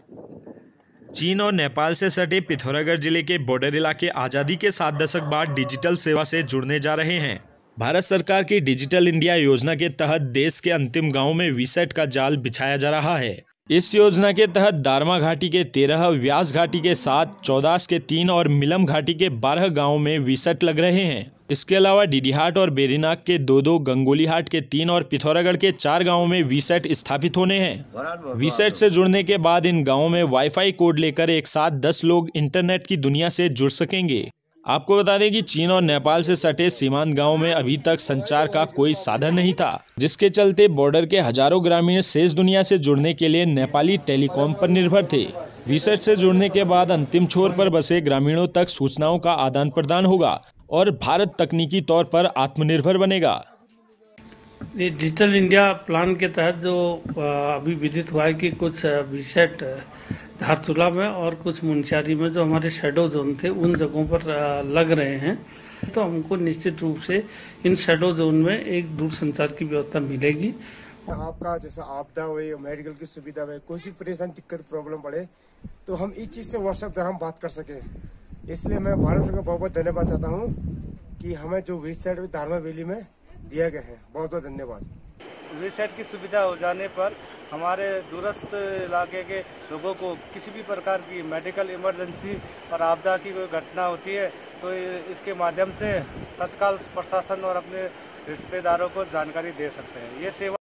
चीन और नेपाल से सटे पिथौरागढ़ जिले के बॉर्डर इलाके आज़ादी के 7 दशक बाद डिजिटल सेवा से जुड़ने जा रहे हैं। भारत सरकार की डिजिटल इंडिया योजना के तहत देश के अंतिम गांव में वीसैट का जाल बिछाया जा रहा है। इस योजना के तहत दारमा घाटी के 13, व्यास घाटी के 7, चौदास के 3 और मिलम घाटी के 12 गाँव में वीसैट लग रहे हैं। इसके अलावा डीडीहाट और बेरीनाग के 2, गंगोलीहाट के 3 और पिथौरागढ़ के 4 गाँवों में वीसैट स्थापित होने हैं। वीसैट से जुड़ने के बाद इन गाँवों में वाईफाई कोड लेकर एक साथ 10 लोग इंटरनेट की दुनिया से जुड़ सकेंगे। आपको बता दें कि चीन और नेपाल से सटे सीमांत गांव में अभी तक संचार का कोई साधन नहीं था, जिसके चलते बॉर्डर के हजारों ग्रामीण शेष दुनिया से जुड़ने के लिए नेपाली टेलीकॉम पर निर्भर थे। वीसैट से जुड़ने के बाद अंतिम छोर पर बसे ग्रामीणों तक सूचनाओं का आदान प्रदान होगा और भारत तकनीकी तौर पर आत्मनिर्भर बनेगा। ये डिजिटल इंडिया प्लान के तहत जो अभी विदित हुआ है कि कुछ वीसैट धारचूला में और कुछ मुनस्यारी में जो हमारे शैडो जोन थे उन जगहों पर लग रहे हैं, तो हमको निश्चित रूप से इन शैडो जोन में एक दूरसंचार की व्यवस्था मिलेगी। आपका जैसा आपदा हुई, मेडिकल की सुविधा हुई, कोई भी परेशानी दिक्कत प्रॉब्लम पड़े तो हम इस चीज से व्हाट्सएप द्वारा हम बात कर सके। इसलिए मैं भारत सरकार को बहुत बहुत धन्यवाद चाहता हूँ कि हमें जो वीसैट दारमा वैली में दिया गया है, बहुत बहुत धन्यवाद। वीसैट की सुविधा हो जाने पर हमारे दूरस्थ इलाके के लोगों को किसी भी प्रकार की मेडिकल इमरजेंसी और आपदा की कोई घटना होती है तो इसके माध्यम से तत्काल प्रशासन और अपने रिश्तेदारों को जानकारी दे सकते हैं। ये सेवा